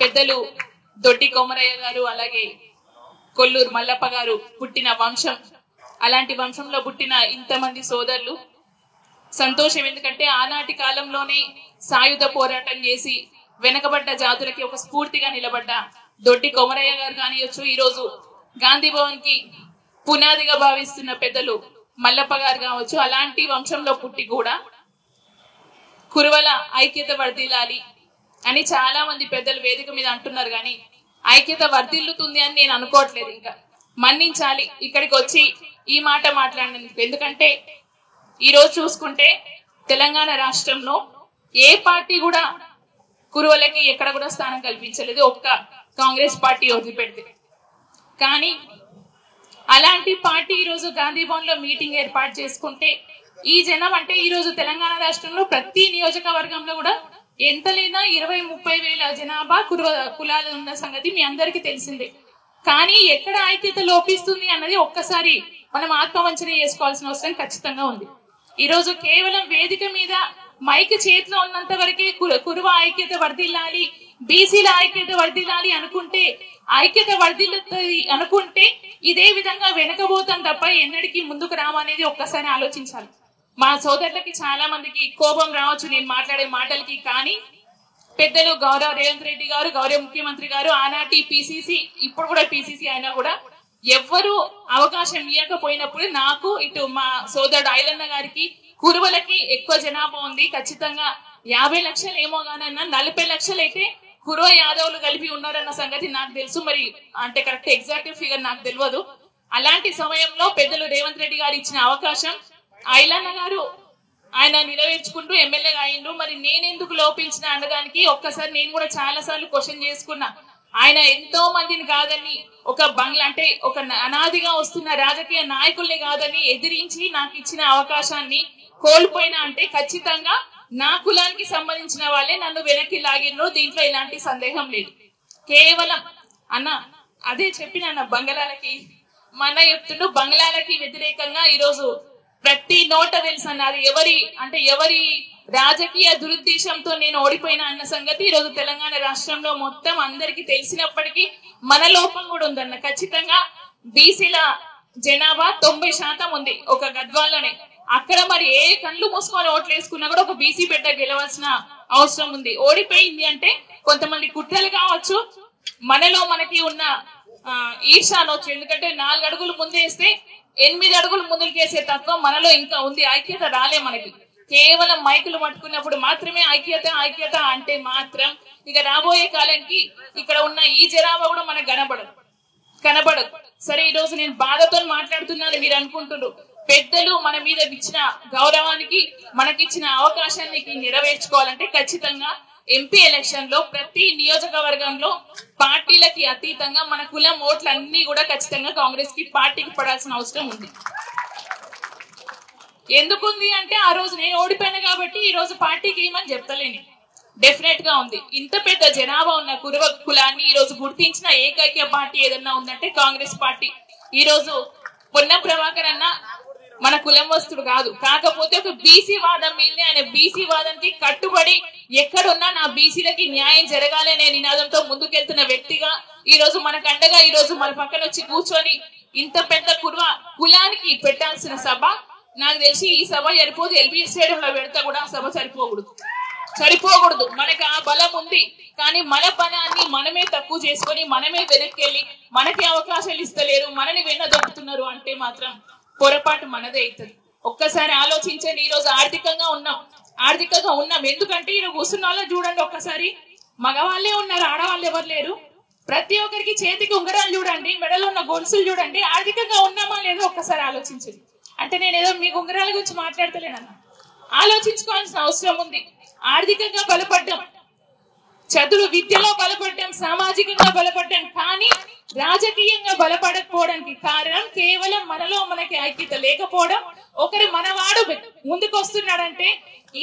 పెద్దలు దొడ్డి కొమరయ్య గారు అలాగే కొల్లూరు మల్లప్ప గారు పుట్టిన వంశం, అలాంటి వంశంలో పుట్టిన ఇంతమంది సోదరులు సంతోషం. ఎందుకంటే ఆనాటి కాలంలోనే సాయుధ పోరాటం చేసి వెనకబడ్డ జాతులకి ఒక స్ఫూర్తిగా నిలబడ్డ దొడ్డి కొమరయ్య గారు కానియొచ్చు, ఈ రోజు గాంధీ భవన్ కి పునాదిగా భావిస్తున్న పెద్దలు మల్లప్ప గారు కావచ్చు, అలాంటి వంశంలో పుట్టి కూడా కురువల ఐక్యత వర్ధిల్లాలి అని చాలా మంది పెద్దలు వేదిక మీద అంటున్నారు. కానీ ఐక్యత వర్ధిల్లుతుంది అని నేను అనుకోవట్లేదు. ఇంకా మన్నించాలి ఇక్కడికి వచ్చి ఈ మాట మాట్లాడినందుకు. ఎందుకంటే ఈ రోజు చూసుకుంటే తెలంగాణ రాష్ట్రంలో ఏ పార్టీ కూడా కురువలకి ఎక్కడ కూడా స్థానం కల్పించలేదు, ఒక్క కాంగ్రెస్ పార్టీ వదిలిపెడితే. కానీ అలాంటి పార్టీ ఈ రోజు గాంధీ భవన్ లో మీటింగ్ ఏర్పాటు చేసుకుంటే ఈ జనం అంటే ఈ రోజు తెలంగాణ రాష్ట్రంలో ప్రతి నియోజకవర్గంలో కూడా ఎంత లేదా 20-30 వేల జనాభా కులాలు ఉన్న సంగతి మీ అందరికీ తెలిసిందే. కానీ ఎక్కడ ఐక్యత లోపిస్తుంది అన్నది ఒక్కసారి మనం ఆత్మవంచన చేసుకోవాల్సిన అవసరం ఖచ్చితంగా ఉంది. ఈ రోజు కేవలం వేదిక మీద మైక్ చేతిలో ఉన్నంత వరకే కురువ ఐక్యత వర్ధిల్లాలి, బీసీల ఐక్యత వర్ధిల్లాలి అనుకుంటే, ఐక్యత వర్ధిల్లుతుంది అనుకుంటే ఇదే విధంగా వెనకబోతాం తప్ప ఎన్నడికి ముందుకు రామనేది ఒక్కసారి ఆలోచించాలి. మా సోదరులకి చాలా మందికి కోపం రావచ్చు నేను మాట్లాడే మాటలకి. కానీ పెద్దలు గౌరవ రేవంత్ రెడ్డి గారు, గౌరవ ముఖ్యమంత్రి గారు, ఆనాటి పిసిసి ఇప్పుడు కూడా పిసిసి అయినా కూడా ఎవ్వరూ అవకాశం ఇవ్వకపోయినప్పుడు నాకు ఇటు మా సోదరుడు ఐలన్న గారికి కురువలకి ఎక్కువ జనాభా ఉంది, ఖచ్చితంగా 50 లక్షలు ఏమో గానన్నా 40 లక్షలు అయితే కురువ యాదవులు కలిపి ఉన్నారన్న సంగతి నాకు తెలుసు. మరి అంటే కరెక్ట్ ఎగ్జాక్ట్ ఫిగర్ నాకు తెలియదు. అలాంటి సమయంలో పెద్దలు రేవంత్ రెడ్డి గారు ఇచ్చిన అవకాశం ఐలన్న గారు ఆయన నెరవేర్చుకుంటూ ఎమ్మెల్యేగా అయిండు. మరి నేనెందుకు లోపించిన అన్నదానికి ఒక్కసారి నేను కూడా చాలా సార్లు క్వశ్చన్ చేసుకున్నా. ఆయన ఎంతో మందిని కాదని, ఒక బంగ్లా అంటే ఒక అనాదిగా వస్తున్న రాజకీయ నాయకుల్ని కాదని ఎదిరించి నాకు ఇచ్చిన అవకాశాన్ని కోల్పోయినా అంటే ఖచ్చితంగా నా కులానికి సంబంధించిన వాళ్ళే నన్ను వెనక్కి లాగినో, దీంట్లో ఎలాంటి సందేహం లేదు. కేవలం అన్న అదే చెప్పిన బంగ్లాలకి మన చెప్తుండు, బంగ్లాలకి వ్యతిరేకంగా ఈరోజు ప్రతి నోట తెలుసు అన్న. అది ఎవరి రాజకీయ దురుద్దేశంతో నేను ఓడిపోయినా అన్న సంగతి ఈరోజు తెలంగాణ రాష్ట్రంలో మొత్తం అందరికి తెలిసినప్పటికీ మన లోపం కూడా ఉందన్న. ఖచ్చితంగా బీసీల జనాభా 90% ఉంది ఒక గద్వాల్లోనే. అక్కడ మరి ఏ కళ్ళు మూసుకొని ఓట్లు వేసుకున్నా కూడా ఒక బీసీ బిడ్డ గెలవాల్సిన అవసరం ఉంది. ఓడిపోయింది అంటే కొంతమంది కుట్రలు కావచ్చు, మనకి ఉన్న ఈర్ష అనొచ్చు. ఎందుకంటే 4 అడుగులు ముందేస్తే 8 అడుగులు ముందుకేసే తత్వం మనలో ఇంకా ఉంది. ఐక్యత రాలే మనకి. కేవలం మైకులు పట్టుకున్నప్పుడు మాత్రమే ఐక్యత అంటే మాత్రం ఇక రాబోయే కాలానికి ఇక్కడ ఉన్న ఈ జనాభా కూడా మనకు కనబడదు. సరే, ఈ రోజు నేను బాధతో మాట్లాడుతున్నాను మీరు అనుకుంటున్నారు. పెద్దలు మన మీద ఇచ్చిన గౌరవానికి, మనకిచ్చిన అవకాశాన్ని నెరవేర్చుకోవాలంటే ఖచ్చితంగా ఎంపీ ఎలక్షన్ లో ప్రతి నియోజకవర్గంలో పార్టీలకి అతీతంగా మన కులం ఓట్లన్నీ కూడా ఖచ్చితంగా కాంగ్రెస్ కి పార్టీకి పడాల్సిన అవసరం ఉంది. ఎందుకుంది అంటే ఆ రోజు నేను ఓడిపోయాను కాబట్టి ఈ రోజు పార్టీకి ఏమని చెప్తలేని. డెఫినెట్ గా ఉంది. ఇంత పెద్ద జనాభా ఉన్న కురువ కులాన్ని ఈ రోజు గుర్తించిన ఏకైక పార్టీ ఏదన్నా ఉందంటే కాంగ్రెస్ పార్టీ. ఈ రోజు పొన్నం ప్రభాకర్ అన్న మన కులం వస్తుడు కాదు, కాకపోతే ఒక బీసీ వాదం మీదే ఆయన బీసీ వాదానికి కట్టుబడి ఎక్కడున్నా నా బీసీలకి న్యాయం జరగాలి అనే నినాదంతో ముందుకెళ్తున్న వ్యక్తిగా ఈ రోజు మనకు అండగా ఈ రోజు మన పక్కన వచ్చి కూర్చొని ఇంత పెద్ద కురువ కులానికి పెట్టాల్సిన సభ నాకు తెలిసి ఈ సభ సరిపోదు. ఎల్బీ స్టేడియంలో పెడితే కూడా ఆ సభ సరిపోకూడదు. మనకి ఆ బలం ఉంది, కానీ మన బలాన్ని మనమే తక్కువ చేసుకొని మనమే వెనక్కి వెళ్ళి మనకి అవకాశాలు ఇస్తలేరు, మనని వెన్నదొక్కుతున్నారు అంటే మాత్రం పొరపాటు మనదే అవుతుంది. ఒక్కసారి ఆలోచించండి. ఈ రోజు ఆర్థికంగా ఉన్నాం. ఎందుకంటే ఈరోజు కూర్చున్న వాళ్ళని చూడండి, ఒక్కసారి మగవాళ్ళే ఉన్నారు, ఆడవాళ్ళు ఎవరు లేరు. ప్రతి ఒక్కరికి చేతికి ఉంగరాలు చూడండి, మెడలో ఉన్న గొలుసులు చూడండి. ఆర్థికంగా ఉన్నామా లేదో ఒక్కసారి ఆలోచించండి. అంటే నేనేదో మీ ఉంగరాల గురించి మాట్లాడతలేనన్న, ఆలోచించుకోవాల్సిన అవసరం ఉంది. ఆర్థికంగా బలపడ్డాం, చదువు విద్యలో బలపడ్డాం, సామాజికంగా బలపడ్డాం, కానీ రాజకీయంగా బలపడకపోవడానికి కారణం కేవలం మనలో మనకి ఐక్యత లేకపోవడం. ఒకరి మనవాడు ముందుకు వస్తున్నాడంటే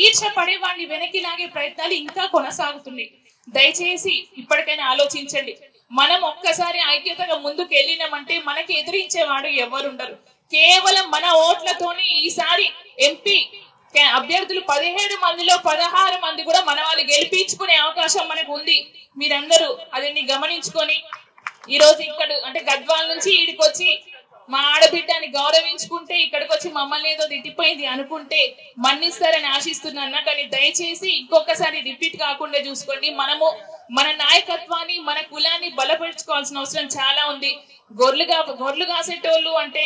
ఈర్ష పడే వాడిని వెనక్కి లాగే ప్రయత్నాలు ఇంకా కొనసాగుతున్నాయి. దయచేసి ఇప్పటికైనా ఆలోచించండి. మనం ఒక్కసారి ఐక్యతగా ముందుకు వెళ్ళినామంటే మనకి ఎదిరించేవాడు ఎవరుండరు. కేవలం మన ఓట్లతోనే ఈసారి ఎంపీ అభ్యర్థులు 17 మందిలో 16 మంది కూడా మన వాళ్ళు గెలిపించుకునే అవకాశం మనకు ఉంది. మీరందరూ అదని గమనించుకొని ఈ రోజు ఇక్కడ అంటే గద్వాల నుంచి ఈడికి వచ్చి మా ఆడబిడ్డని గౌరవించుకుంటే ఇక్కడికి వచ్చి మమ్మల్ని ఏదో తిట్టిపోయింది అనుకుంటే మన్నిస్తారని ఆశిస్తున్నాను. కానీ దయచేసి ఇంకొకసారి రిపీట్ కాకుండా చూసుకోండి. మనము మన నాయకత్వాన్ని మన కులాన్ని బలపరుచుకోవాల్సిన అవసరం చాలా ఉంది. గొర్రెలు కాసేటోళ్ళు అంటే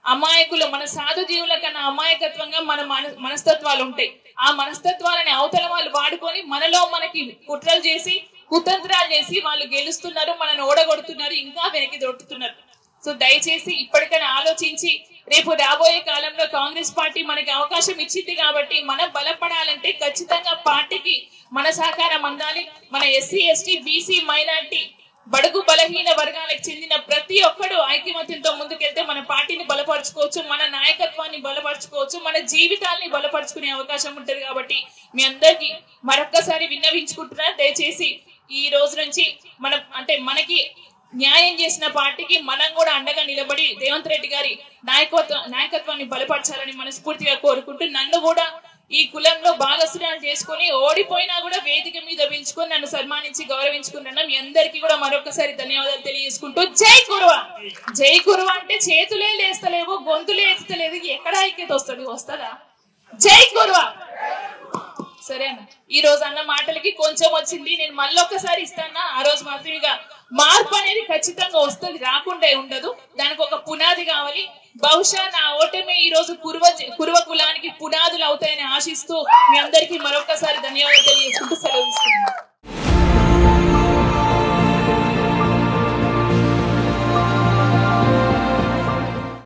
అమాయకులు, మన సాధు జీవుల కన్నా అమాయకత్వంగా మన మనస్తత్వాలు ఉంటాయి. ఆ మనస్తత్వాలని అవతల వాళ్ళు వాడుకొని మనలో మనకి కుట్రలు చేసి కుతంత్రాలు చేసి వాళ్ళు గెలుస్తున్నారు, మనల్ని ఓడగొడుతున్నారు, ఇంకా వెనక్కి దొరుకుతున్నారు. సో దయచేసి ఇప్పటికైనా ఆలోచించి రేపు రాబోయే కాలంలో కాంగ్రెస్ పార్టీ మనకి అవకాశం ఇచ్చింది కాబట్టి మనం బలపడాలంటే ఖచ్చితంగా పార్టీకి మన సహకారం అందాలి. మన ఎస్సీ ఎస్టీ బీసీ మైనార్టీ బడుగు బలహీన వర్గాలకు చెందిన ప్రతి ఒక్కడు ఐక్యమత్యంతో ముందుకెళ్తే మన పార్టీని బలపరుచుకోవచ్చు, మన నాయకత్వాన్ని బలపరుచుకోవచ్చు, మన జీవితాల్ని బలపరుచుకునే అవకాశం ఉంటుంది. కాబట్టి మీ అందరికి మరొక్కసారి విన్నవించుకుంటున్నా, దయచేసి ఈ రోజు నుంచి మనకి న్యాయం చేసిన పార్టీకి మనం కూడా అండగా నిలబడి రేవంత్ రెడ్డి గారి నాయకత్వాన్ని బలపరచాలని మనస్ఫూర్తిగా కోరుకుంటూ నన్ను కూడా ఈ కులంలో భాగస్వామ్యం చేసుకుని ఓడిపోయినా కూడా వేదిక మీద పిలుచుకొని నన్ను సన్మానించి గౌరవించుకుంటున్నా. మీ అందరికీ కూడా మరొకసారి ధన్యవాదాలు తెలియజేసుకుంటూ జై కురువ. జై కురువ అంటే చేతులే లేస్తలేవు, గొంతులే ఎత్తుతలేదు, ఎక్కడ ఐక్యత వస్తుందా? జై కురువ. సరేనా? ఈ రోజు అన్న మాటలకి కొంచెం వచ్చింది, నేను మళ్ళొక్కసారి ఇస్తానా. ఆ రోజు మాత్రం ఇక మార్పు అనేది ఖచ్చితంగా వస్తుంది, రాకుండా ఉండదు. దానికి ఒక పునాది కావాలి. బహుశా నా ఓటమి ఈ రోజు కురువ కులానికి పునాదులు అవుతాయని ఆశిస్తూ మీ అందరికీ మరొకసారి ధన్యవాదాలు తెలియజేసుకుంటూ సెలవు తీసుకుంటున్నాను.